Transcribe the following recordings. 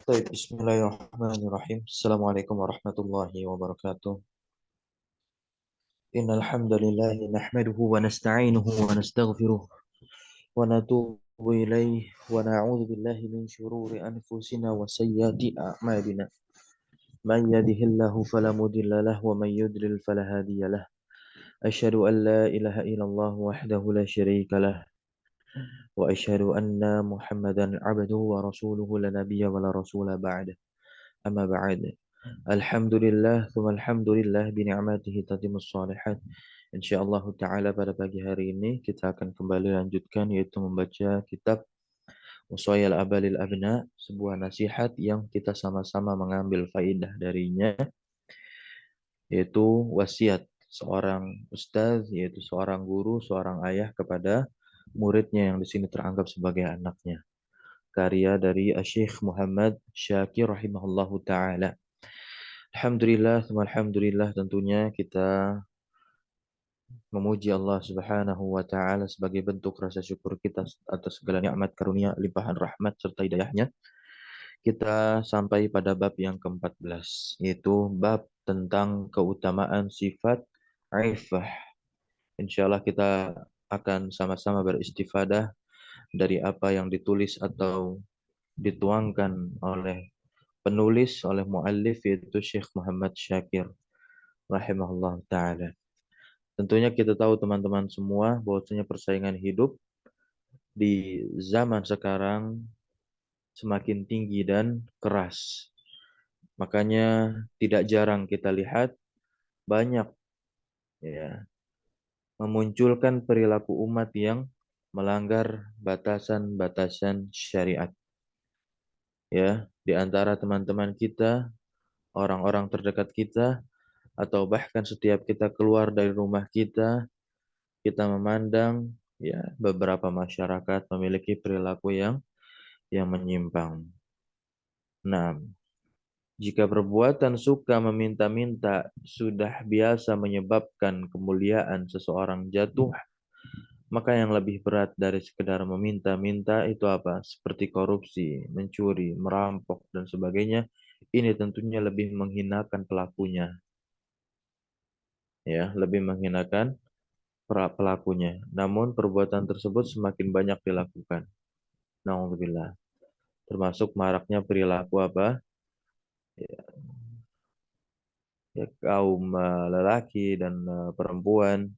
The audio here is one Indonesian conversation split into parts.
طيب بسم الله الرحمن الرحيم السلام عليكم ورحمة الله وبركاته إن الحمد لله نحمده ونستعينه ونستغفره ونتوب إليه ونعوذ بالله من شرور أنفسنا وسيئات أعمالنا من يهده الله فلا مضل له ومن يضلل فلا هادي له أشهد أن لا إله إلا الله وحده لا شريك له وأشهد أن محمدا عبده ورسوله لا نبي ولا رسول بعده أما بعد Alhamdulillah, thumma alhamdulillah bini'matihi tatimus shalihat. Insyaallah ta'ala pada pagi hari ini kita akan kembali lanjutkan yaitu membaca kitab Wasayal Abalil Abna, sebuah nasihat yang kita sama-sama mengambil faidah darinya, yaitu wasiat seorang ustaz, yaitu seorang guru, seorang ayah kepada muridnya yang di sini teranggap sebagai anaknya. Karya dari Syekh Muhammad Syakir rahimahullahu taala. Alhamdulillah tentunya kita memuji Allah Subhanahu wa taala sebagai bentuk rasa syukur kita atas segala nikmat karunia, limpahan rahmat serta hidayahnya. Kita sampai pada bab yang ke-14, yaitu bab tentang keutamaan sifat aifah. Insyaallah kita akan sama-sama beristifadah dari apa yang ditulis atau dituangkan oleh penulis, oleh muallif, yaitu Syekh Muhammad Syakir rahimahullah taala. Tentunya kita tahu teman-teman semua bahwasanya persaingan hidup di zaman sekarang semakin tinggi dan keras. Makanya tidak jarang kita lihat banyak ya memunculkan perilaku umat yang melanggar batasan-batasan syariat. Ya, di antara teman-teman kita, orang-orang terdekat kita, atau bahkan setiap kita keluar dari rumah kita memandang ya beberapa masyarakat memiliki perilaku yang menyimpang. Nah, jika perbuatan suka meminta-minta sudah biasa menyebabkan kemuliaan seseorang jatuh, maka yang lebih berat dari sekedar meminta-minta itu apa? Seperti korupsi, mencuri, merampok, dan sebagainya. Ini tentunya lebih menghinakan pelakunya. Ya, lebih menghinakan pelakunya. Namun perbuatan tersebut semakin banyak dilakukan. Nauzubillah. Termasuk maraknya perilaku apa? Ya, ya kaum lelaki dan perempuan.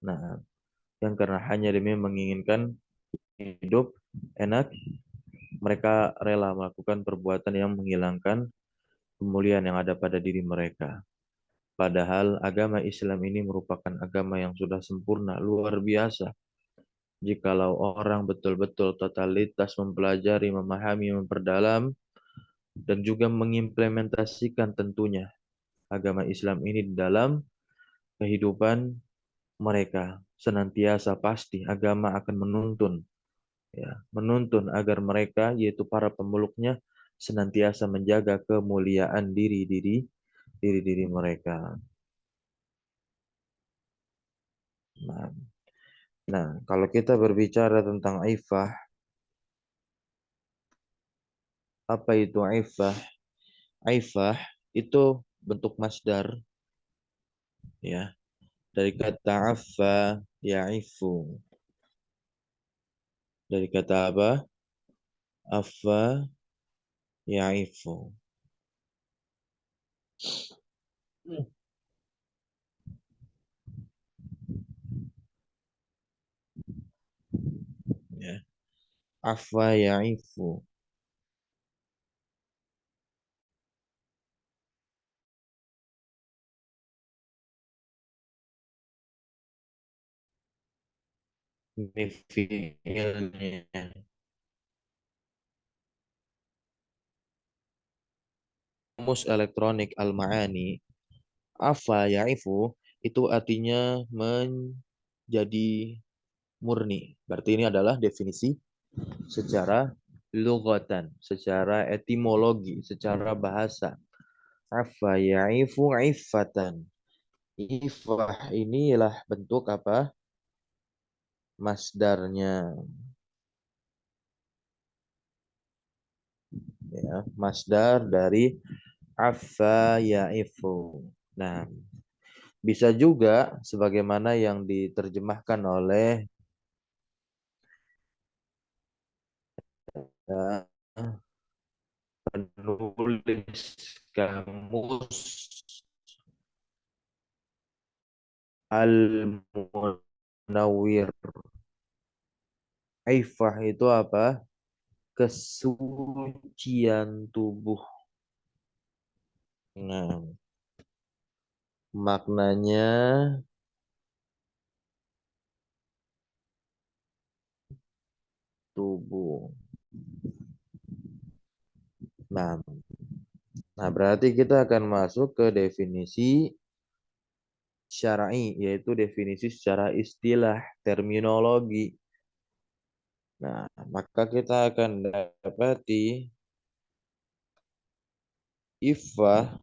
Nah, yang karena hanya demi menginginkan hidup enak, mereka rela melakukan perbuatan yang menghilangkan kemuliaan yang ada pada diri mereka. Padahal agama Islam ini merupakan agama yang sudah sempurna, luar biasa. Jikalau orang betul-betul totalitas mempelajari, memahami, memperdalam, dan juga mengimplementasikan tentunya agama Islam ini di dalam kehidupan mereka, senantiasa pasti agama akan menuntun agar mereka, yaitu para pemeluknya, senantiasa menjaga kemuliaan diri mereka. Nah, kalau kita berbicara tentang aifah, apa itu aifah? Aifah itu bentuk masdar ya dari kata affa yaifu. Dari kata apa? Affa yaifu. Ya. Affa yaifu. Ini fiilnya. Kamus elektronik Al-Ma'ani, afa yaifu itu artinya menjadi murni. Berarti ini adalah definisi secara lugatan, secara etimologi, secara bahasa. Afa yaifu iffatan. Ifah inilah bentuk apa? Masdarnya. Ya, masdar dari affa ya'ifu. Nah, bisa juga sebagaimana yang diterjemahkan oleh ya, penulis kamus Al-Munawwir. Aifah itu apa? Kesucian tubuh. Nah, maknanya tubuh. Nah, berarti kita akan masuk ke definisi syar'i, yaitu definisi secara istilah, terminologi. Nah, maka kita akan dapati iffah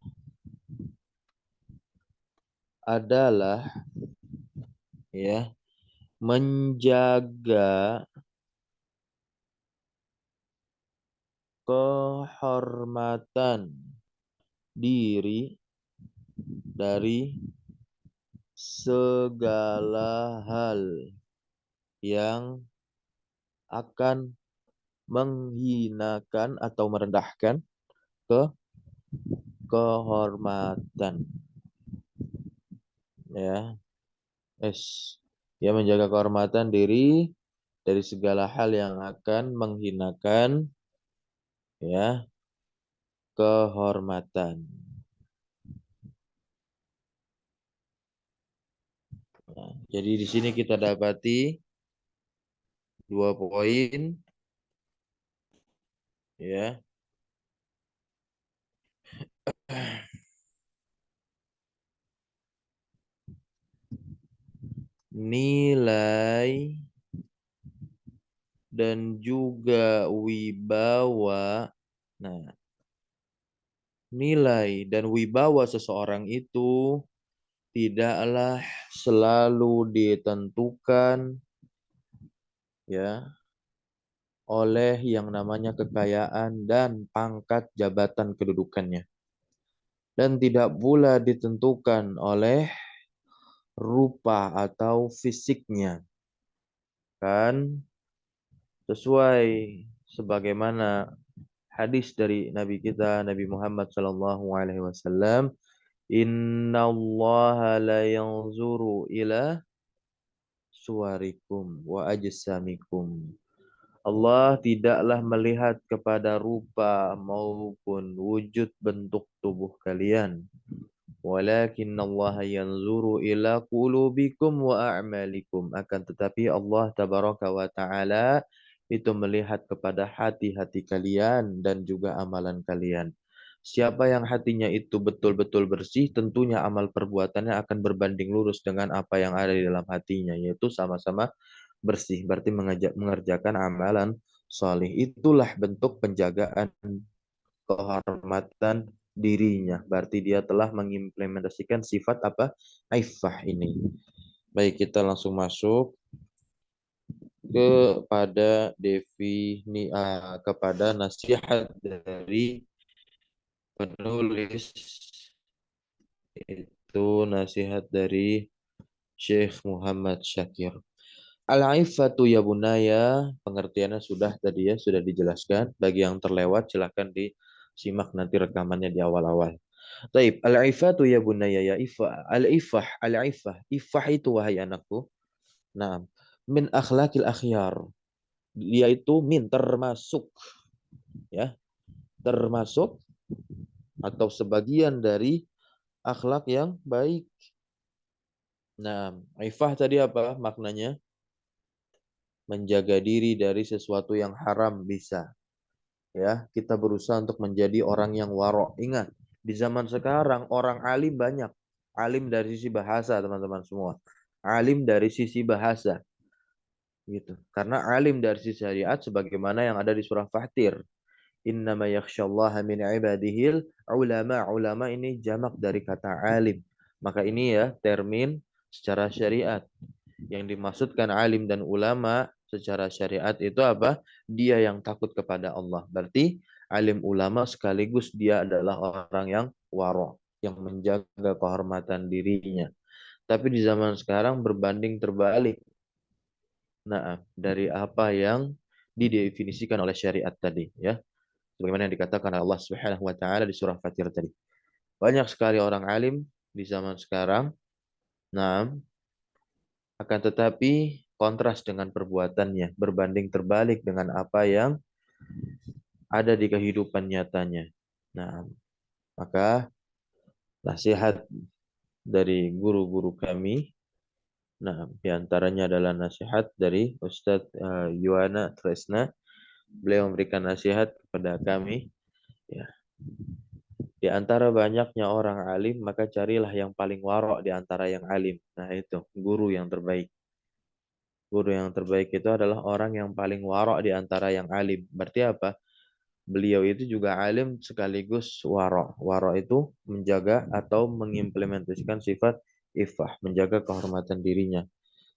adalah ya menjaga kehormatan diri dari segala hal yang akan menghinakan atau merendahkan ke kehormatan, ya. S. Ya, menjaga kehormatan diri dari segala hal yang akan menghinakan ya kehormatan. Nah, jadi di sini kita dapati 2 poin ya. Nilai dan juga wibawa. Nah, nilai dan wibawa seseorang itu tidaklah selalu ditentukan ya oleh yang namanya kekayaan dan pangkat jabatan kedudukannya, dan tidak pula ditentukan oleh rupa atau fisiknya, kan, sesuai sebagaimana hadis dari Nabi kita Nabi Muhammad SAW, Inna Allah la yanzuru ila suwarikum wa ajsamikum. Allah tidaklah melihat kepada rupa maupun wujud bentuk tubuh kalian. Walakin Allah yanzuru ila qulubikum wa a'malikum. Akan tetapi Allah tabaraka wa ta'ala itu melihat kepada hati-hati kalian dan juga amalan kalian. Siapa yang hatinya itu betul-betul bersih, tentunya amal perbuatannya akan berbanding lurus dengan apa yang ada di dalam hatinya, yaitu sama-sama bersih. Berarti mengerjakan amalan soleh. Itulah bentuk penjagaan kehormatan dirinya. Berarti dia telah mengimplementasikan sifat apa? Aifah ini. Baik, kita langsung masuk kepada kepada nasihat dari penulis, itu nasihat dari Syekh Muhammad Syakir. Al-aifatu ya bunaya, pengertiannya sudah tadi ya, sudah dijelaskan. Bagi yang terlewat silahkan disimak nanti rekamannya di awal-awal. Taib, al-aifatu ya bunaya ya ifah, al-ifah, al-ifah, ifah itu wahai anakku. Nah, min akhlakil akhyar. Dia itu min termasuk ya, termasuk atau sebagian dari akhlak yang baik. Nah, ifah tadi apa maknanya? Menjaga diri dari sesuatu yang haram bisa. Ya, kita berusaha untuk menjadi orang yang warok. Ingat, di zaman sekarang orang alim banyak. Alim dari sisi bahasa, teman-teman semua. Alim dari sisi bahasa, gitu. Karena alim dari sisi syariat sebagaimana yang ada di surah Fatir. Innama yakhsyallaha min ibadihil ulama. Ulama ini jamak dari kata alim. Maka ini ya termin secara syariat. Yang dimaksudkan alim dan ulama secara syariat itu apa? Dia yang takut kepada Allah. Berarti alim ulama sekaligus dia adalah orang yang waro, yang menjaga kehormatan dirinya. Tapi di zaman sekarang berbanding terbalik. Nah, dari apa yang didefinisikan oleh syariat tadi, ya. Sebagaimana yang dikatakan Allah Subhanahu wa taala di surah Fatir tadi. Banyak sekali orang alim di zaman sekarang, nah, akan tetapi kontras dengan perbuatannya, berbanding terbalik dengan apa yang ada di kehidupan nyatanya. Nah, maka nasihat dari guru-guru kami, nah, diantaranya adalah nasihat dari Ustadz Yuwana Tresna. Beliau memberikan nasihat kepada kami, ya, di antara banyaknya orang alim, maka carilah yang paling warok di antara yang alim. Nah itu, guru yang terbaik. Guru yang terbaik itu adalah orang yang paling warok di antara yang alim. Berarti apa? Beliau itu juga alim sekaligus warok. Warok itu menjaga atau mengimplementasikan sifat iffah, menjaga kehormatan dirinya.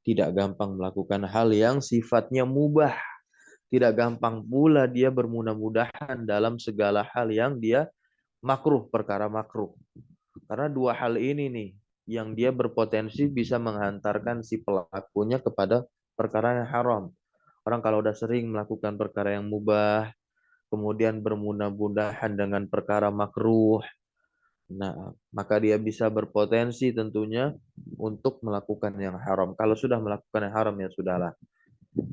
Tidak gampang melakukan hal yang sifatnya mubah. Tidak gampang pula dia bermudah-mudahan dalam segala hal yang dia makruh, perkara makruh. Karena dua hal ini nih yang dia berpotensi bisa menghantarkan si pelakunya kepada perkara yang haram. Orang kalau udah sering melakukan perkara yang mubah, kemudian bermudah-mudahan dengan perkara makruh, nah, maka dia bisa berpotensi tentunya untuk melakukan yang haram. Kalau sudah melakukan yang haram ya sudahlah,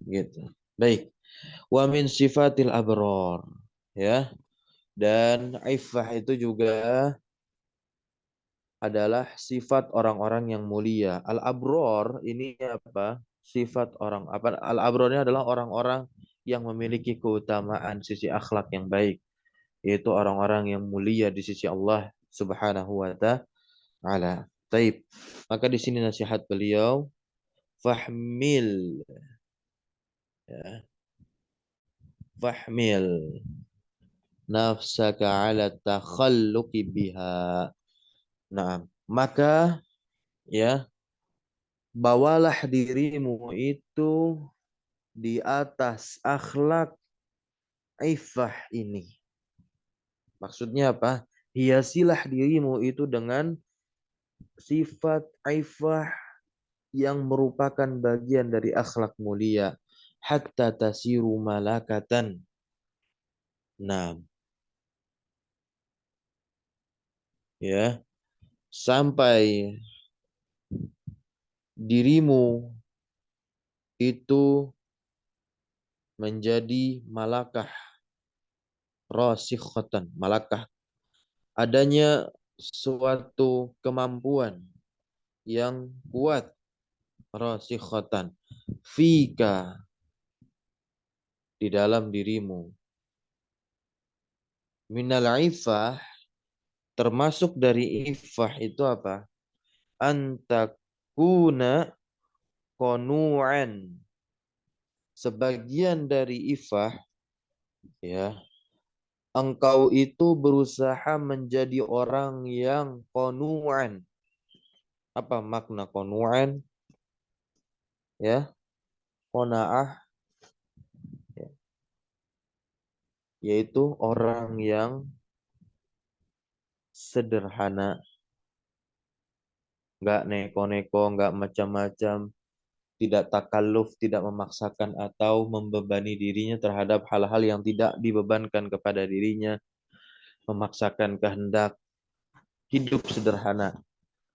gitu. Baik. Wa min sifatil abror, ya. Dan iffah itu juga adalah sifat orang-orang yang mulia. Al-abror ini apa? Sifat orang apa? Al-abror ini adalah orang-orang yang memiliki keutamaan sisi akhlak yang baik, yaitu orang-orang yang mulia di sisi Allah Subhanahu wa taala. Taib. Maka di sini nasihat beliau, fahmil, ya, fahmil nafsaka ala takhalluqi biha. Nah, maka ya, bawalah dirimu itu di atas akhlak ifah ini. Maksudnya apa? Hiasilah dirimu itu dengan sifat ifah yang merupakan bagian dari akhlak mulia. Hatta tasiru malakatan. Nah, ya, sampai dirimu itu menjadi malakah rasikhatan, malakah, adanya suatu kemampuan yang kuat, rasikhatan fika, di dalam dirimu. Minal ifah, termasuk dari ifah itu apa? Antakuna konu'an. Sebagian dari ifah, ya, engkau itu berusaha menjadi orang yang konu'an. Apa makna konu'an? Ya, kona'ah, ya, yaitu orang yang sederhana, nggak neko-neko, nggak macam-macam, tidak takalluf, tidak memaksakan atau membebani dirinya terhadap hal-hal yang tidak dibebankan kepada dirinya, memaksakan kehendak, hidup sederhana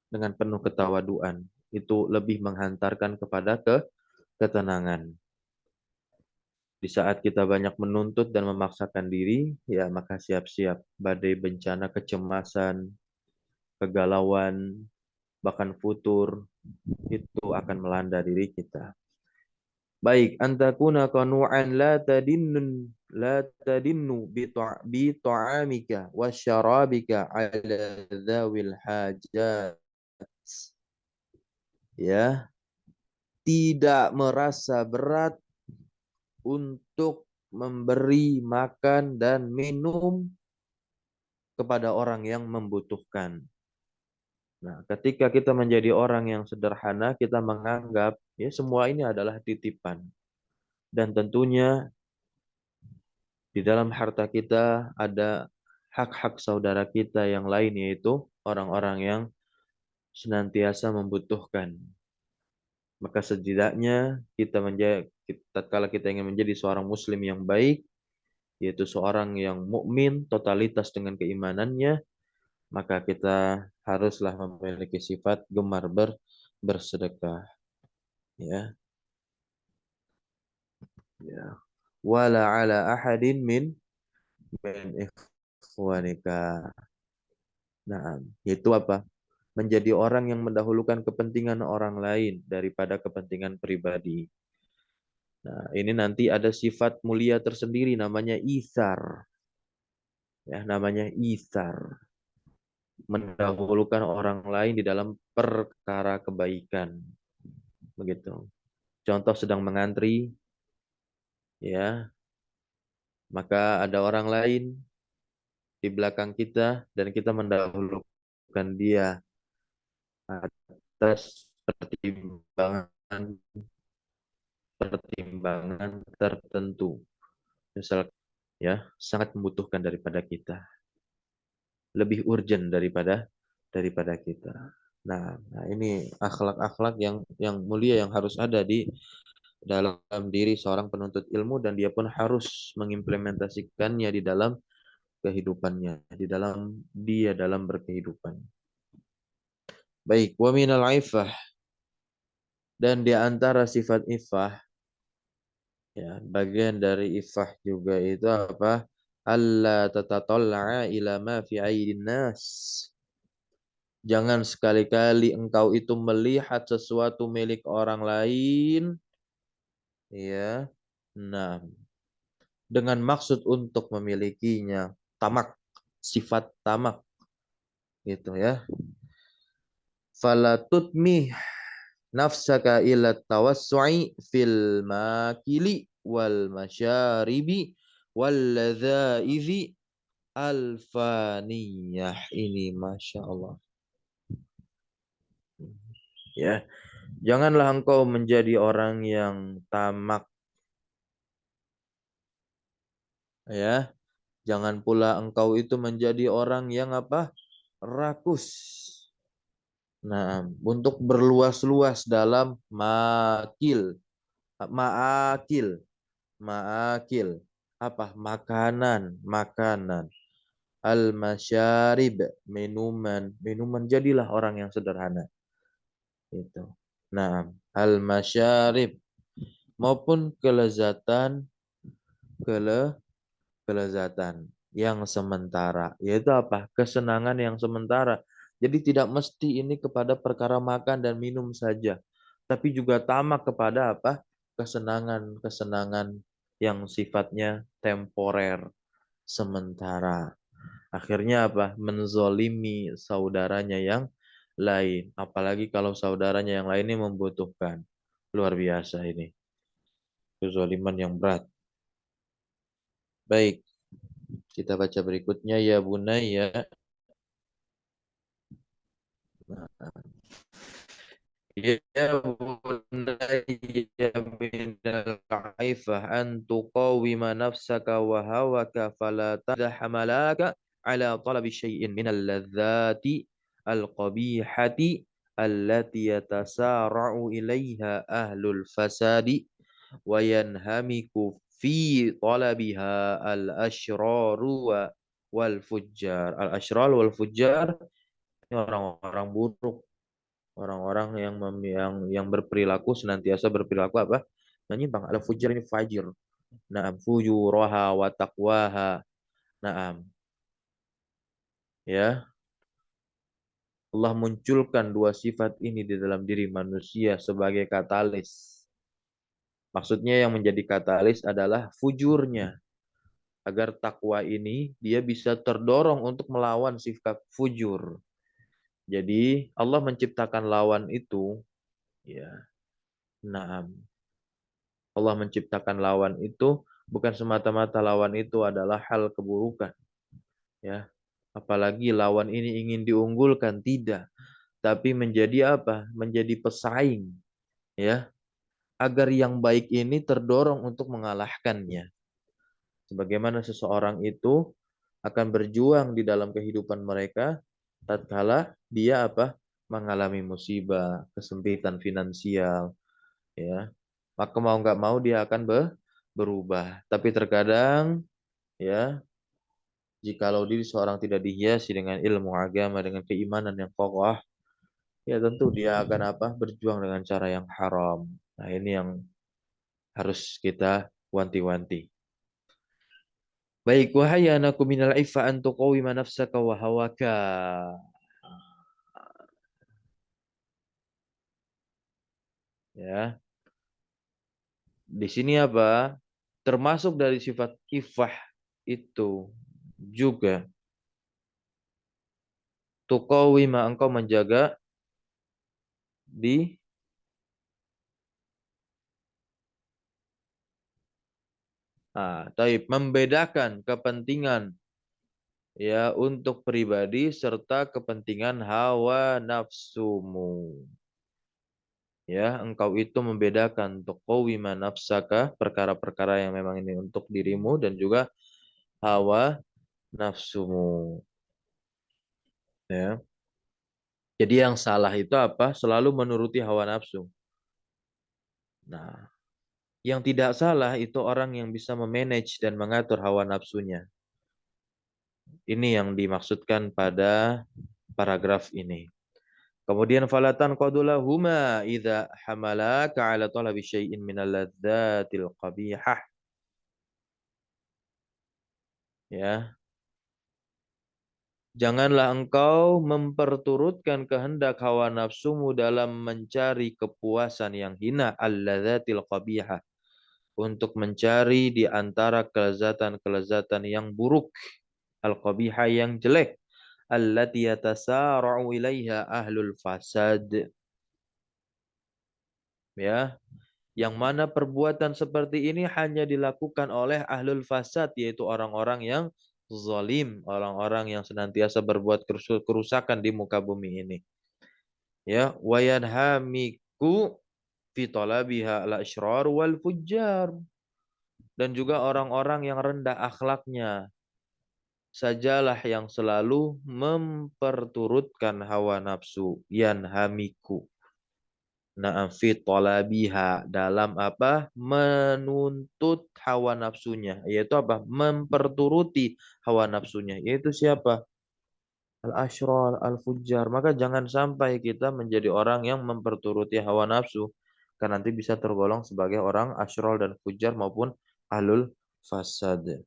dengan penuh ketawaduan. Itu lebih menghantarkan kepada ketenangan. Di saat kita banyak menuntut dan memaksakan diri, ya maka siap-siap badai bencana, kecemasan, kegalauan, bahkan futur, itu akan melanda diri kita. Baik, antakuna qanu'an la tadinnu bi ta'amika wa syarabika ala dhawil hajat. Ya, tidak merasa berat untuk memberi makan dan minum kepada orang yang membutuhkan. Nah, ketika kita menjadi orang yang sederhana, kita menganggap ya semua ini adalah titipan. Dan tentunya Di dalam harta kita ada hak-hak saudara kita yang lain, yaitu orang-orang yang senantiasa membutuhkan. Maka setidaknya kita menjadi, tatkala kita ingin menjadi seorang muslim yang baik, yaitu seorang yang mukmin totalitas dengan keimanannya, maka kita haruslah memiliki sifat gemar bersedekah, ya. Ya. Wala ala ahadin min ikhwanika. Nah, itu apa? Menjadi orang yang mendahulukan kepentingan orang lain daripada kepentingan pribadi. Nah, ini nanti ada sifat mulia tersendiri namanya itsar. Ya, namanya itsar. Mendahulukan orang lain di dalam perkara kebaikan. Begitu. Contoh sedang mengantri, ya, maka ada orang lain di belakang kita dan kita mendahulukan dia atas pertimbangan pertimbangan tertentu. Misal, ya, sangat membutuhkan daripada kita, lebih urgent daripada kita. Nah, ini akhlak-akhlak yang mulia yang harus ada di dalam diri seorang penuntut ilmu, dan dia pun harus mengimplementasikannya di dalam kehidupannya, dalam berkehidupan. Baik, wa minal ifah, dan di antara sifat ifah, ya, bagian dari ifah juga itu apa? Allah tatatalla'a ila ma fi aidin nas. Jangan sekali-kali engkau itu melihat sesuatu milik orang lain, ya. Nah, dengan maksud untuk memilikinya, tamak, sifat tamak, gitu ya. Fala tutmih nafsaka ila tawassu'i fil makili wal masyaribi wal ladzaizi alfaniyah. Ini Masya Allah. Ya, janganlah engkau menjadi orang yang tamak, ya. Jangan pula engkau itu menjadi orang yang apa? Rakus. Nah, untuk berluas-luas dalam maakil, maakil, apa? Makanan. Al-masyarib, minuman. Jadilah orang yang sederhana. Itu. Nah, al-masyarib maupun kele, kelezatan yang sementara, yaitu apa? Kesenangan yang sementara. Jadi tidak mesti ini kepada perkara makan dan minum saja, tapi juga tamak kepada apa? Kesenangan-kesenangan yang sifatnya temporer, sementara. Akhirnya apa? Menzolimi saudaranya yang lain. Apalagi kalau saudaranya yang lain ini membutuhkan. Luar biasa ini. Kezoliman yang berat. Baik, kita baca berikutnya. Ya bunayya. Ya bunayya minal aifah an tuqawima nafsaka wa hawaka fala hamalaka ala talabi syai'in minal ladzati al-qabihati allati yatasara'u ilaiha ahlul fasadi wa yanhamiku fi talabiha al-ashraru wal fujjar. Al-ashrar wal fujjar ini orang-orang buruk, orang-orang yang berperilaku senantiasa berperilaku apa? Menyimpang. Al-fujjar ini fajir. Naam, fujuraha wa taqwaha. Naam. Ya, Allah munculkan dua sifat ini di dalam diri manusia sebagai katalis. Maksudnya yang menjadi katalis adalah fujurnya. Agar takwa ini dia bisa terdorong untuk melawan sifat fujur. Jadi Allah menciptakan lawan itu, ya. Naam. Allah menciptakan lawan itu bukan semata-mata lawan itu adalah hal keburukan, ya. Apalagi lawan ini ingin diunggulkan, tidak, tapi menjadi apa? Menjadi pesaing, ya, agar yang baik ini terdorong untuk mengalahkannya. Sebagaimana seseorang itu akan berjuang di dalam kehidupan mereka tatkala dia apa? Mengalami musibah, kesempitan finansial, ya. Maka mau nggak mau dia akan berubah. Tapi terkadang ya, jikalau diri seorang tidak dihiasi dengan ilmu agama, dengan keimanan yang kokoh, ya tentu dia akan apa? Berjuang dengan cara yang haram. Nah, ini yang harus kita wanti-wanti. Baik, wahai anakku minal ifa an tuqawima nafsaka wa hawaka. Ya, di sini apa? Termasuk dari sifat ifah itu juga tuqawima engkau menjaga di taib membedakan kepentingan ya untuk pribadi serta kepentingan hawa nafsumu. Ya, engkau itu membedakan untuk qawima nafsaka, perkara-perkara yang memang ini untuk dirimu dan juga hawa nafsumu. Ya. Jadi yang salah itu apa? Selalu menuruti hawa nafsu. Nah, yang tidak salah itu orang yang bisa memanage dan mengatur hawa nafsunya. Ini yang dimaksudkan pada paragraf ini. Kemudian falatan qadulahuma idza hamalaka ala talabi syai'in minal ladzatil qabihah. Ya, janganlah engkau memperturutkan kehendak hawa nafsumu dalam mencari kepuasan yang hina alladzatil qabihah, untuk mencari di antara kelezatan-kelezatan yang buruk, al-qabihah yang jelek, allati yatasara'u ilaiha ahlul fasad, ya, yang mana perbuatan seperti ini hanya dilakukan oleh ahlul fasad, yaitu orang-orang yang zalim, orang-orang yang senantiasa berbuat kerusakan di muka bumi ini. Ya, wayanhamiku fi talabiha al-asyrar wal fujjar, dan juga orang-orang yang rendah akhlaknya sajalah yang selalu memperturutkan hawa nafsu, yanhamiku. Na'am fi talabiha, dalam apa? Menuntut hawa nafsunya, yaitu apa? Memperturuti hawa nafsunya, yaitu siapa? Al-asyrar, al-fujjar. Maka jangan sampai kita menjadi orang yang memperturuti hawa nafsu, karena nanti bisa tergolong sebagai orang asyrar dan fujjar maupun ahlul fasad.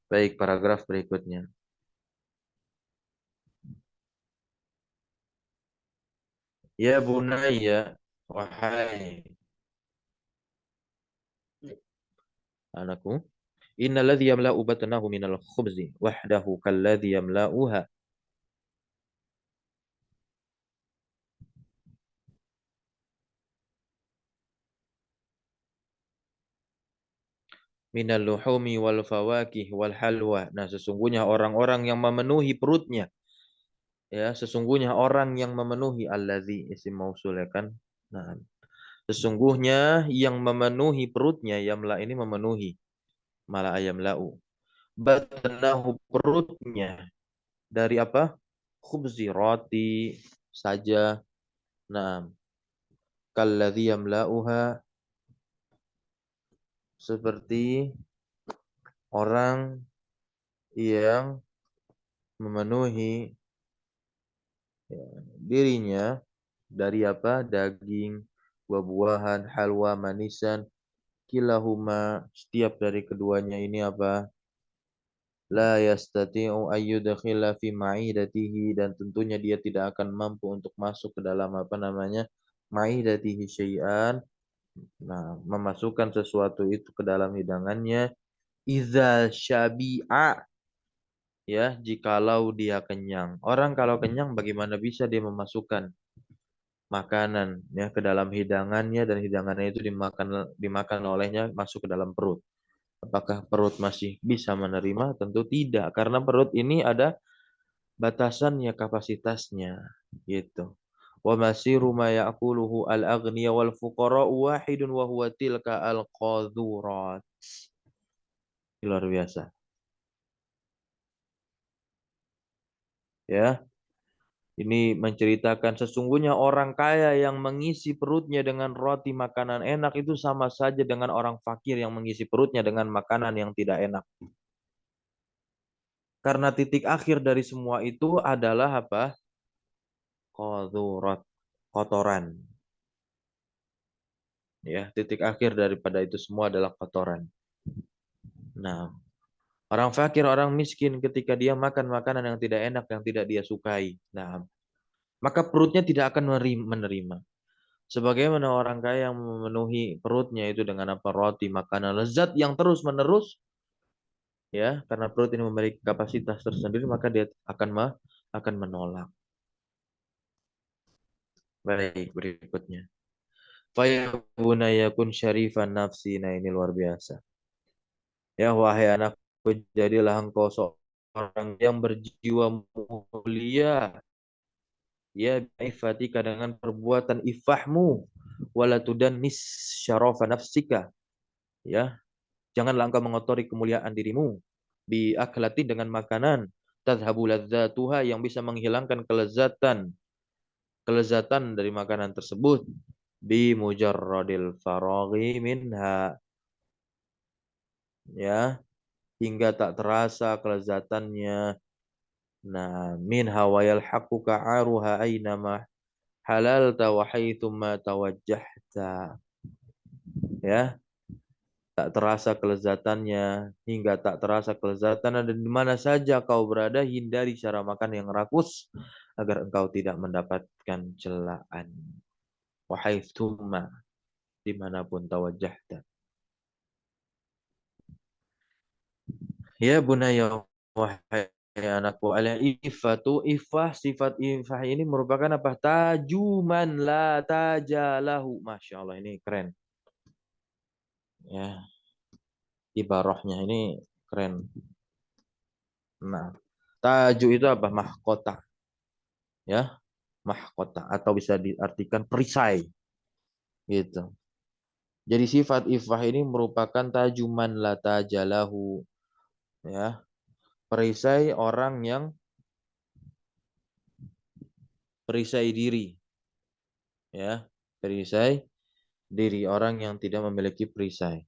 Baik, paragraf berikutnya. Ya bunaya, wahai anakku, innalladzi yamla'u batnahu minal khubzi wahdahu kalladzi yamla'uha minal luhumi wal fawakih wal halwa. Nah, sesungguhnya orang-orang yang memenuhi perutnya, ya, sesungguhnya orang yang memenuhi alladzi isim mausul ya kan. Nah, sesungguhnya yang memenuhi perutnya, yamla ini memenuhi, malah ayam lau. Batnahu perutnya dari apa? Khubzi roti saja. Nah, kalladzi yamla'uha, seperti orang yang memenuhi ya, dirinya dari apa? Daging, buah-buahan, halwa, manisan, kilahuma, setiap dari keduanya ini apa? La yastati'u ayyudkhila fi ma'idatihi, dan tentunya dia tidak akan mampu untuk masuk ke dalam apa namanya? Ma'idatihi syai'an. Nah, memasukkan sesuatu itu ke dalam hidangannya. Iza syabi'a, ya, jikalau dia kenyang. Orang kalau kenyang bagaimana bisa dia memasukkan makanan ya ke dalam hidangannya, dan hidangannya itu dimakan olehnya masuk ke dalam perut. Apakah perut masih bisa menerima? Tentu tidak, karena perut ini ada batasannya, kapasitasnya gitu. Wa masiru ma ya'kuluhu al-aghniya wal fuqara wahidun wa huwa tilka al-qadhurat. Luar biasa. Ya, ini menceritakan sesungguhnya orang kaya yang mengisi perutnya dengan roti makanan enak itu sama saja dengan orang fakir yang mengisi perutnya dengan makanan yang tidak enak. Karena titik akhir dari semua itu adalah apa? Kotoran. Kotoran. Ya, titik akhir daripada itu semua adalah kotoran. Nah, orang fakir, orang miskin ketika dia makan makanan yang tidak enak, yang tidak dia sukai. Nah, maka perutnya tidak akan menerima. Sebagaimana orang kaya yang memenuhi perutnya itu dengan apa? Roti, makanan lezat yang terus-menerus, ya, karena perut ini memiliki kapasitas tersendiri, maka dia akan menolak. Baik, berikutnya. Fayabuna yakun syarifan nafsi. Nah, ini luar biasa. Ya, wahai anakku, jadilah engkau seorang yang berjiwa mulia. Ya, ifatika dengan perbuatan ifahmu. Walatudan nis syarafa nafsika. Ya, janganlah engkau mengotori kemuliaan dirimu. Biaklati dengan makanan. Tadhabu ladzatuha yang bisa menghilangkan kelezatan dari makanan tersebut. Bi mujarradil faraghi minha. Ya, hingga tak terasa kelezatannya. Nah, min hawayal haquka aruha aynama halalta wa haitsuma tawajjahta. Ya, tak terasa kelezatannya hingga tak terasa kelezatan dan di mana saja kau berada hindari cara makan yang rakus agar engkau tidak mendapatkan celaan. Wa haitsuma dimanapun tawajjahta. Ya bunaya wahai anakku ala ifatu ifah sifat ifah ini merupakan apa? Tajuman la tajalahu. Masya Allah ini keren. Ya, ibarahnya ini keren. Nah, taju itu apa? Mahkota. Ya, mahkota atau bisa diartikan perisai gitu. Jadi sifat ifah ini merupakan tajuman la tajalahu. Ya, perisai orang yang perisai diri. Ya, perisai diri orang yang tidak memiliki perisai.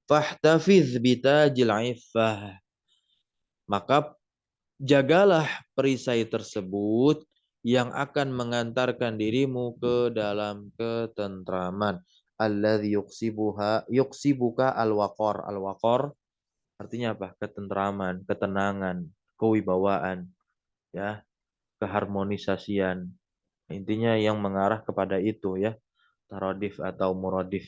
Fahtafiz bitajil iffah. Maka jagalah perisai tersebut yang akan mengantarkan dirimu ke dalam ketentraman. Alladzi yuksibuka al-waqar. Al-waqar artinya apa? Ketentraman, ketenangan, kewibawaan, ya, keharmonisasian. Intinya yang mengarah kepada itu ya, taradif atau muradif.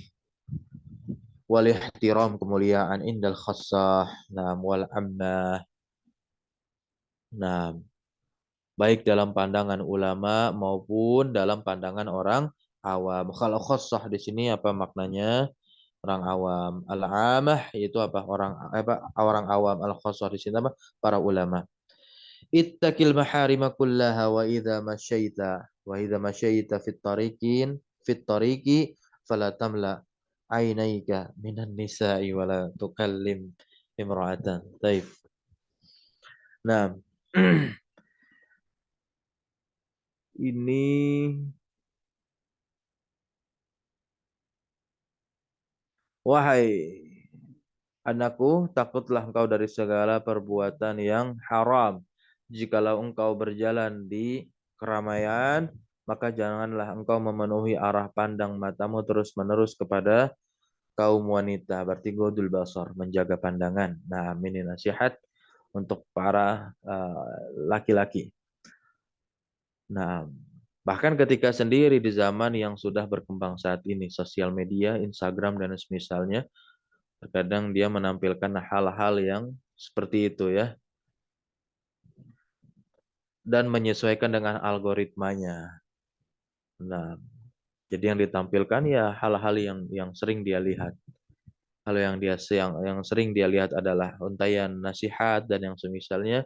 Wal ihtiram kemuliaan indal khassah, nam wal ammah. Nah, baik dalam pandangan ulama maupun dalam pandangan orang awam. Kalau khassah di sini apa maknanya? Orang awam. Al-amah itu apa? Orang awam. Al-khassah di sini apa? Para ulama. Ittaqil maharima kullaha wa idza masyaita fit tariqi fala tamla ainaika minan nisa'i wala tukallim imra'atan. Taib. Nah, ini wahai anakku, takutlah engkau dari segala perbuatan yang haram. Jikalau engkau berjalan di keramaian, maka janganlah engkau memenuhi arah pandang matamu terus-menerus kepada kaum wanita. Berarti godul basar, menjaga pandangan. Nah, ini nasihat untuk para laki-laki. Nah, bahkan ketika sendiri di zaman yang sudah berkembang saat ini, sosial media, Instagram, dan semisalnya, terkadang dia menampilkan hal-hal yang seperti itu ya. Dan menyesuaikan dengan algoritmanya. Nah, jadi yang ditampilkan ya hal-hal yang sering dia lihat. Kalau yang sering dia lihat adalah untaian nasihat dan yang semisalnya,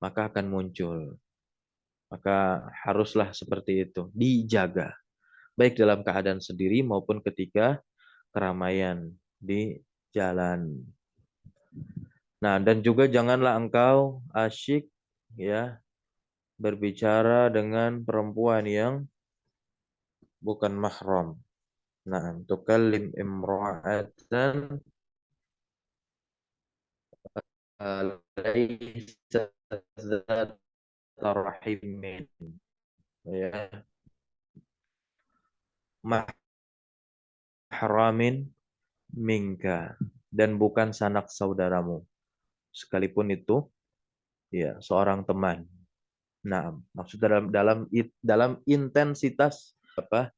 maka akan muncul. Maka haruslah seperti itu, dijaga. Baik dalam keadaan sendiri maupun ketika keramaian di jalan. Nah, dan juga janganlah engkau asyik ya berbicara dengan perempuan yang bukan mahram. Nah, tukallim imra'atan laisa dzat rahimin, ya, mahramin minka, dan bukan sanak saudaramu, sekalipun itu ya seorang teman. Nah, maksud dalam intensitas apa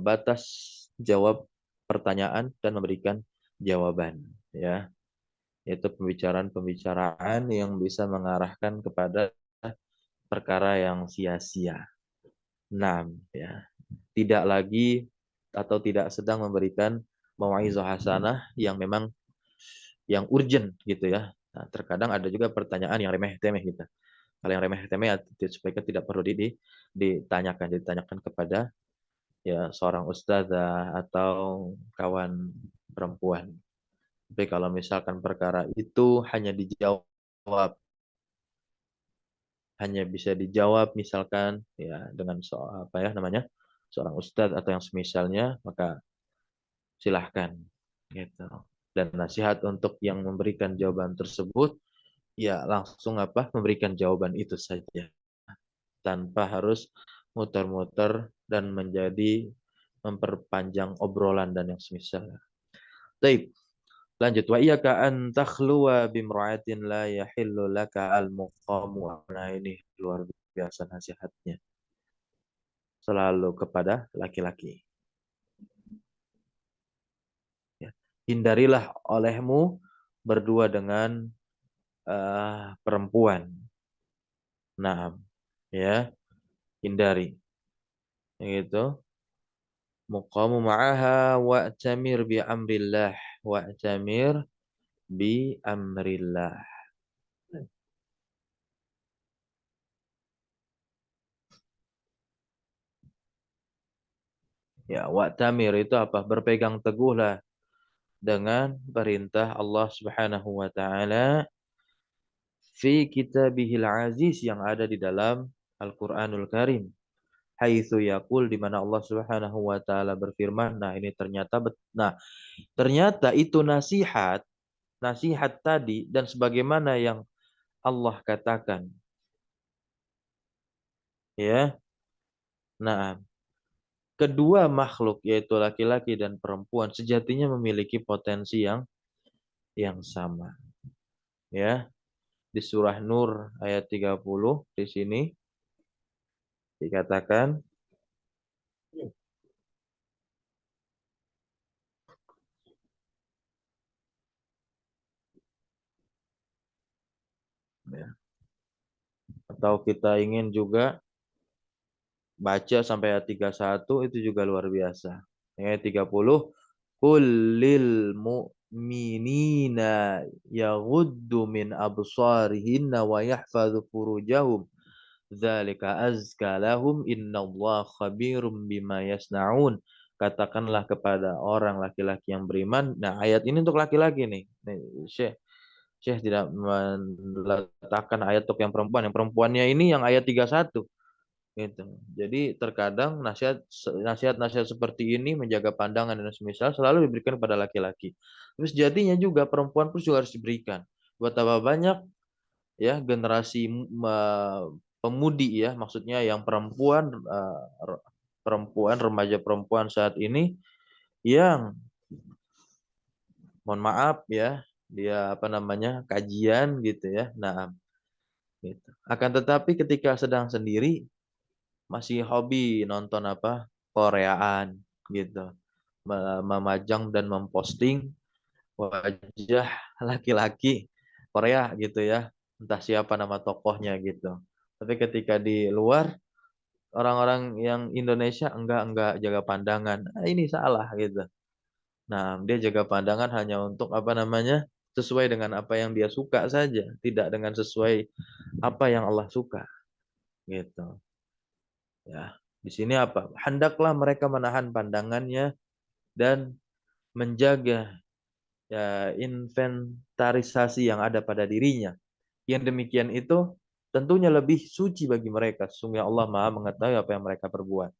batas jawab pertanyaan dan memberikan jawaban, ya, yaitu pembicaraan-pembicaraan yang bisa mengarahkan kepada perkara yang sia-sia. Nah, ya, tidak lagi atau tidak sedang memberikan mau'izah hasanah yang memang yang urgent gitu ya. Nah, terkadang ada juga pertanyaan yang remeh-temeh gitu. Hal yang remeh-temeh sebaiknya tidak perlu ditanyakan kepada ya seorang ustazah atau kawan perempuan. Tapi kalau misalkan perkara itu hanya bisa dijawab misalkan ya dengan soal apa ya namanya seorang ustadz atau yang semisalnya, maka silahkan gitu. Dan nasihat untuk yang memberikan jawaban tersebut ya langsung apa memberikan jawaban itu saja tanpa harus muter-muter dan menjadi memperpanjang obrolan dan yang semisal. Baik, lanjut. Wa iyyaka an takhluwa bimra'atin la yahillu laka al-muqamu. Nah, ini luar biasa nasihatnya. Selalu kepada laki-laki. Ya. Hindarilah olehmu berdua dengan perempuan. Nah, ya, hindari. Gitu. Muqamu ma'aha wa'tamir bi amrillah. Wa'tamir bi amrillah. Ya, wa'tamir itu apa? Berpegang teguhlah dengan perintah Allah Subhanahu wa taala fi kitabihil aziz yang ada di dalam Al-Qur'anul Karim. Haitsu yaqul di mana Allah Subhanahu wa taala berfirman. Nah, ini ternyata itu nasihat tadi dan sebagaimana yang Allah katakan, ya. Nah, kedua makhluk yaitu laki-laki dan perempuan sejatinya memiliki potensi yang sama, ya. Di surah Nur ayat 30 di sini dikatakan, ya, atau kita ingin juga baca sampai ayat 31 itu juga luar biasa. Ayat 30, kullil mu'minina yaghuddu min absarihinna wa yahfadhu furujahum dzalika azka lahum innallaha khabirum bima yasnaun. Katakanlah kepada orang laki-laki yang beriman. Nah, ayat ini untuk laki-laki nih. Syekh Syekh tidak meletakkan ayat untuk yang perempuan. Yang perempuannya ini yang ayat 31 gitu. Jadi terkadang nasihat-nasihat seperti ini menjaga pandangan dan semisal selalu diberikan kepada laki-laki. Terus jadinya juga perempuan pun juga harus diberikan. Betapa banyak ya generasi pemudi ya, maksudnya yang perempuan remaja perempuan saat ini yang mohon maaf ya, dia apa namanya kajian gitu ya. Nah, gitu. Akan tetapi ketika sedang sendiri masih hobi nonton apa Koreaan gitu, memajang dan memposting wajah laki-laki Korea gitu ya, entah siapa nama tokohnya gitu. Tapi ketika di luar orang-orang yang Indonesia enggak jaga pandangan. Nah, ini salah gitu. Nah, dia jaga pandangan hanya untuk apa namanya sesuai dengan apa yang dia suka saja, tidak dengan sesuai apa yang Allah suka gitu. Ya, di sini apa? Hendaklah mereka menahan pandangannya dan menjaga ya inventarisasi yang ada pada dirinya. Yang demikian itu tentunya lebih suci bagi mereka. Sesungguhnya Allah Maha mengetahui apa yang mereka perbuat.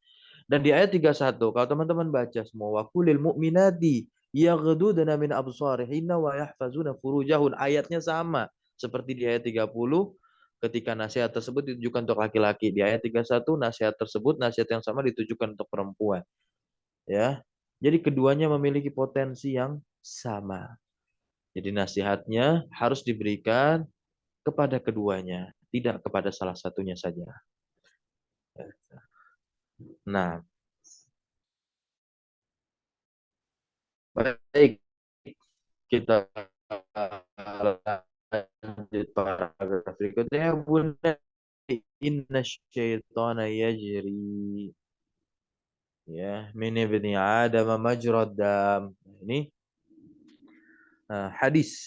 Dan di ayat 31, kalau teman-teman baca semua, wa qulil mu'minati yaghdudna min absarihinna wa yahfazuna furujahun. Ayatnya sama seperti di ayat 30 ketika nasihat tersebut ditujukan untuk laki-laki. Di ayat 31 nasihat yang sama ditujukan untuk perempuan, ya. Jadi keduanya memiliki potensi yang sama. Jadi nasihatnya harus diberikan kepada keduanya, tidak kepada salah satunya saja. Nah, baik, kita lanjut paragraf berikutnya. Bunda, inna syaitana yajri ya min ibni adam majrad dam. Ini hadis,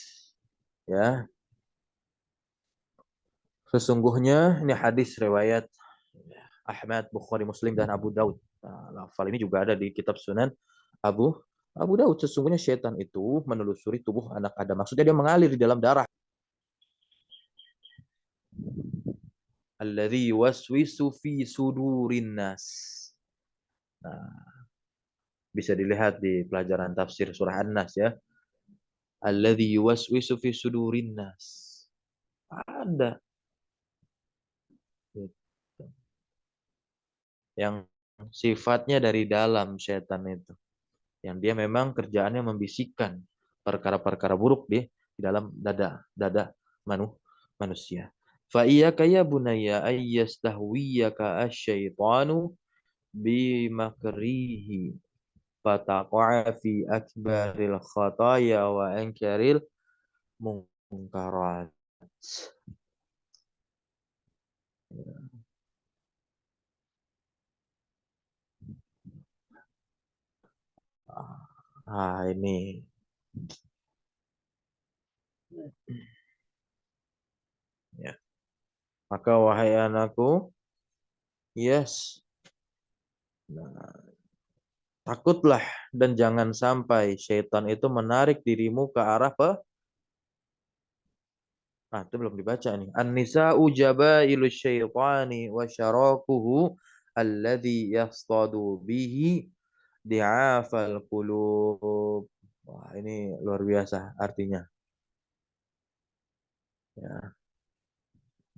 ya. Sesungguhnya ini hadis riwayat Ahmad, Bukhari, Muslim, dan Abu Daud. Nah, lafal ini juga ada di kitab Sunan Abu Abu Daud. Sesungguhnya syaitan itu menelusuri tubuh anak Adam. Maksudnya dia mengalir di dalam darah. Alladzi waswisu fi sudurin nas. Nah, bisa dilihat di pelajaran tafsir surah An-Nas, ya. Alladzi waswisu fi sudurin nas. Ada yang sifatnya dari dalam syaitan itu. Yang dia memang kerjaannya membisikkan perkara-perkara buruk di dalam dada manusia. Fa iyyaka ya bunayya ayyastahwiyaka asyaitanu bimakrihi fataqa'a fi akbaril khataya wa ankaril munkarat. Ini ya. Maka wahai anakku, yes. Nah, takutlah dan jangan sampai syaitan itu menarik dirimu ke arah itu belum dibaca nih. An-nisa'u jabailu syaitani wa syarakuhu alladhi yastadu bihi di'afal qulub. Wah, ini luar biasa artinya. Ya,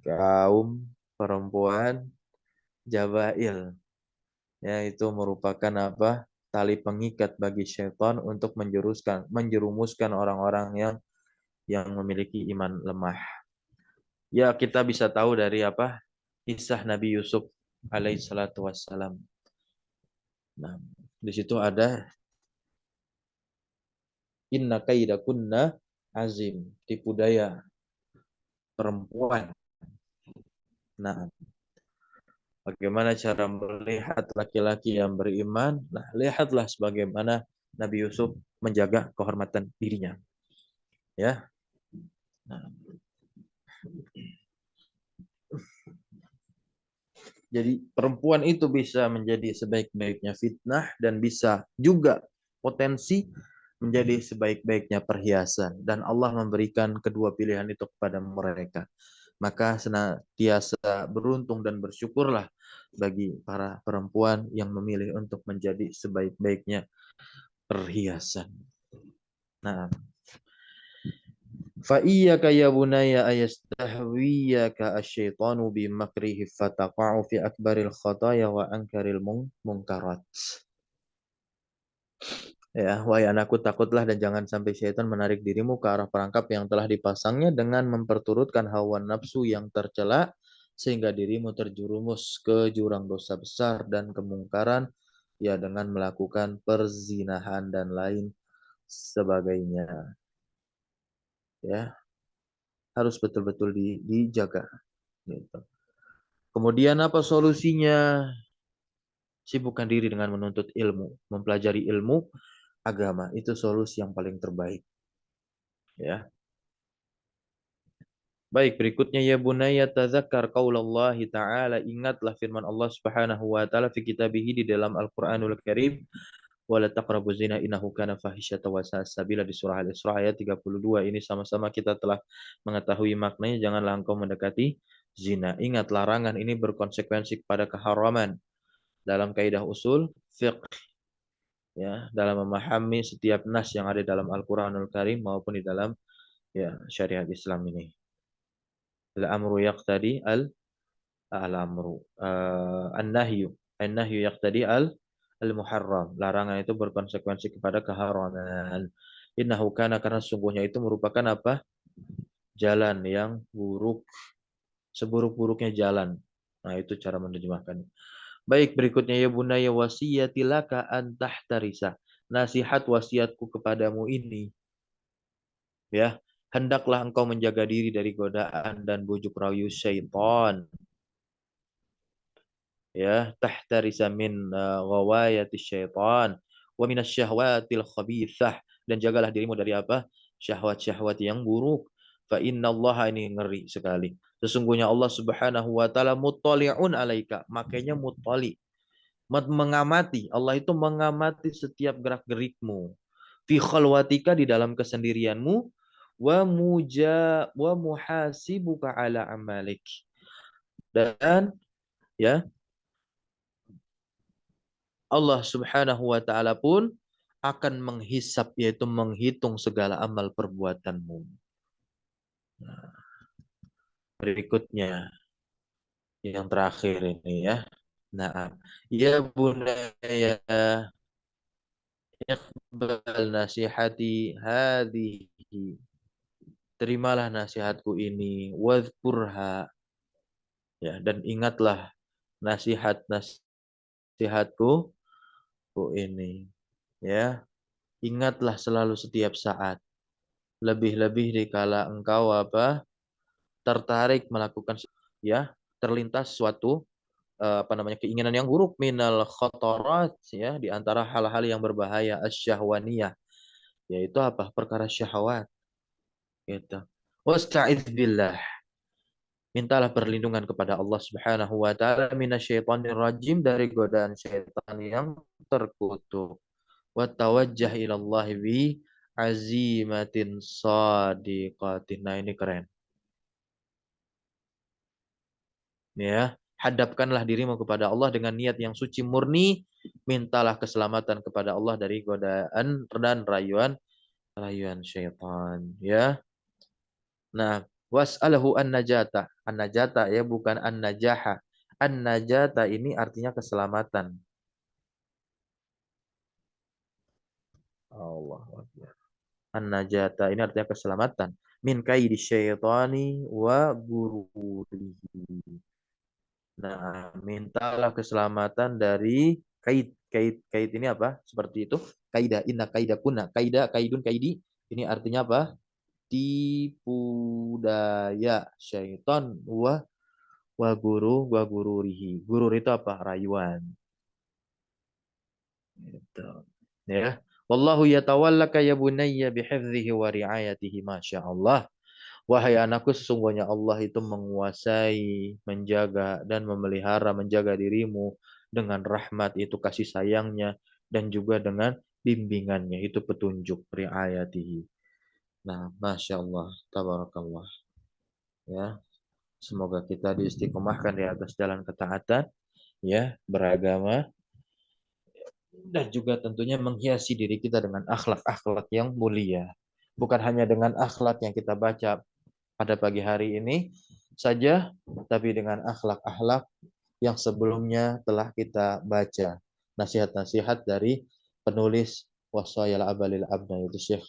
kaum perempuan jabail. Ya, itu merupakan apa? Tali pengikat bagi syaitan untuk menjerumuskan orang-orang yang memiliki iman lemah. Ya, kita bisa tahu dari apa? Kisah Nabi Yusuf alaihissalatu wassalam. Nah, di situ ada inna kaidakunna azim, tipu daya perempuan. Nah, bagaimana cara melihat laki-laki yang beriman? Nah, lihatlah sebagaimana Nabi Yusuf menjaga kehormatan dirinya. Ya. Nah, jadi perempuan itu bisa menjadi sebaik-baiknya fitnah dan bisa juga potensi menjadi sebaik-baiknya perhiasan. Dan Allah memberikan kedua pilihan itu kepada mereka. Maka senantiasa beruntung dan bersyukurlah bagi para perempuan yang memilih untuk menjadi sebaik-baiknya perhiasan. Nah, fa iyyaka ya bunayya ayastahwiyaka asyaitanu bimakrihi fataqa'u fi akbaril khataya wa ankaril munkarat. Ya, wahai anakku, takutlah dan jangan sampai syaitan menarik dirimu ke arah perangkap yang telah dipasangnya dengan memperturutkan hawa nafsu yang tercela sehingga dirimu terjerumus ke jurang dosa besar dan kemungkaran, ya, dengan melakukan perzinahan dan lain sebagainya. Ya, harus betul-betul dijaga. Gitu. Kemudian apa solusinya? Sibukkan diri dengan menuntut ilmu, mempelajari ilmu agama. Itu solusi yang paling terbaik. Ya. Baik, berikutnya ya bunayya tazakkar qaulallahi ta'ala, ingatlah firman Allah Subhanahu wa taala fi kitabihi di dalam Al-Qur'anul Karim, Wala taqrabu zina innahu kana fahisyatan wa sa'a sabila di surah Al-Isra ayat 32. Ini sama-sama kita telah mengetahui maknanya, janganlah engkau mendekati zina. Ingat, larangan ini berkonsekuensi kepada keharaman. Dalam kaidah usul fiqh, ya, dalam memahami setiap nas yang ada dalam Al-Qur'anul Karim maupun di dalam, ya, syariat Islam ini. Al-amru yaqtadi al-amru. An-nahyu. An-nahyu yaqtadi al-muharram. Larangan itu berkonsekuensi kepada keharaman. Innahu kana, karena sungguhnya itu merupakan apa? Jalan yang buruk. Seburuk-buruknya jalan. Nah, itu cara menerjemahkan. Baik, berikutnya ya bunaya wasiyatilaka an tahtarisa. Nasihat wasiatku kepadamu ini, ya, hendaklah engkau menjaga diri dari godaan dan bujuk rayu syaitan, ya, tahtarisa min ghawayati syaitan wa minasyahwatil khabithah, dan jagalah dirimu dari apa? Syahwat-syahwat yang buruk. Fa innallaha, ini ngeri sekali. Sesungguhnya Allah Subhanahu wa taala muttali'un alaika, makanya muttali, mengamati. Allah itu mengamati setiap gerak-gerikmu. Fi khalwatika, di dalam kesendirianmu, wa muhasibuka ala amalik. Dan, ya, Allah Subhanahu wa taala pun akan menghisap, yaitu menghitung segala amal perbuatanmu. Nah, berikutnya yang terakhir ini, ya. Nah, ya bunaya iqbal nasihati hadhihi. Terimalah nasihatku ini, wadhkurha, ya, dan ingatlah nasihatku ini, ya. Ingatlah selalu setiap saat. Lebih-lebih dikala engkau apa? Tertarik melakukan, ya, terlintas suatu apa namanya, keinginan yang buruk, minal khotorat, ya, di antara hal-hal yang berbahaya, asyahwaniyah, yaitu apa? Perkara syahwat, gitu. Wasta'idz billah, mintalah perlindungan kepada Allah Subhanahu wa taala minasyaitonir rajim, dari godaan syaitan yang terkutuk. Wa tawajjah ilallahi bi azimatin shadiqatin. Nah, ini keren. Ya, hadapkanlah dirimu kepada Allah dengan niat yang suci murni, mintalah keselamatan kepada Allah dari godaan dan rayuan syaitan, ya. Nah, was'alahu an-najata. An-najata, ya, bukan an-najaha. An-najata ini artinya keselamatan. Allah Akbar. An-najata ini artinya keselamatan. Min kaidi syaitani wa gururihi. Nah, mintalah keselamatan dari kait. Kait ini apa? Seperti itu. Kaidah, inna kaidah kuna. Kaidah, kaidun, kaidi. Ini artinya apa? Tipu daya syaitan wa gururihi. Gurur itu apa? Rayuan. Gitu. Ya. Wallahu yatawallaka ya bunayya bihifdzihi wa riayatihi. Masya Allah. Wahai anakku, sesungguhnya Allah itu menguasai, menjaga, dan memelihara, menjaga dirimu dengan rahmat, itu kasih sayangnya, dan juga dengan bimbingannya, itu petunjuk, riayatihi. Nah, Masya Allah, tabarakallah. Ya, semoga kita diistiqomahkan di atas jalan ketaatan, ya, beragama, dan juga tentunya menghiasi diri kita dengan akhlak-akhlak yang mulia. Bukan hanya dengan akhlak yang kita baca pada pagi hari ini saja, tapi dengan akhlak-akhlak yang sebelumnya telah kita baca. Nasihat-nasihat dari penulis Wasayal Abalil Abna, yaitu Syekh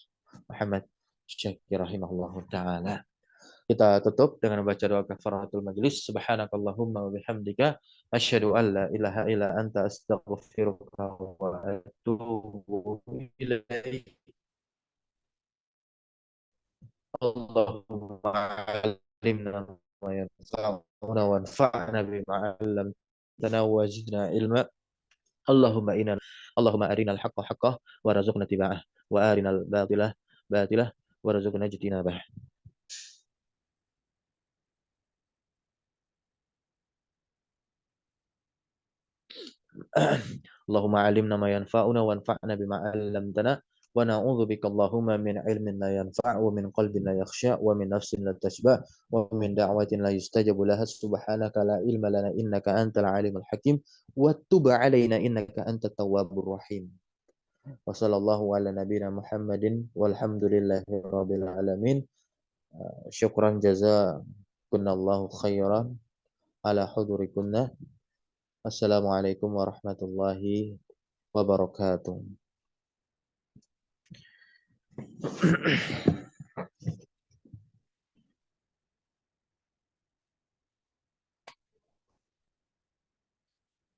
Muhammad Syakir rahimahullah ta'ala. Kita tutup dengan membaca doa kafaratul majlis. Subhanakallahumma wa bihamdika asyhadu an la ilaha illa anta astaghfiruka wa atubu ilaik. Allahumma alimna ma yanfa'una wanfa'na bima 'allamtana wa zidna ilma. Allahumma inna Allahumma arinal haqqa haqqah warzuqna tiba'ah wa arinal batilah batilah warzuqna ijtinabah. Allahumma alimna ma yanfa'una wanfa'na bima 'allamtana wa na'udzu bika Allahumma min 'ilmin la yanfa' wa min qalbin la yakhsha wa min nafsin la tashba' wa min da'watin la yustajabu laha subhanaka la ilma lana innaka antal 'alimul hakim wa tub 'alaina innaka antat tawwabur rahim. Wa sallallahu ala nabiyyina Muhammadin walhamdulillahi rabbil alamin. Syukran jazakumullahu khairan ala hudurikunna. Assalamualaikum warahmatullahi wabarakatuh.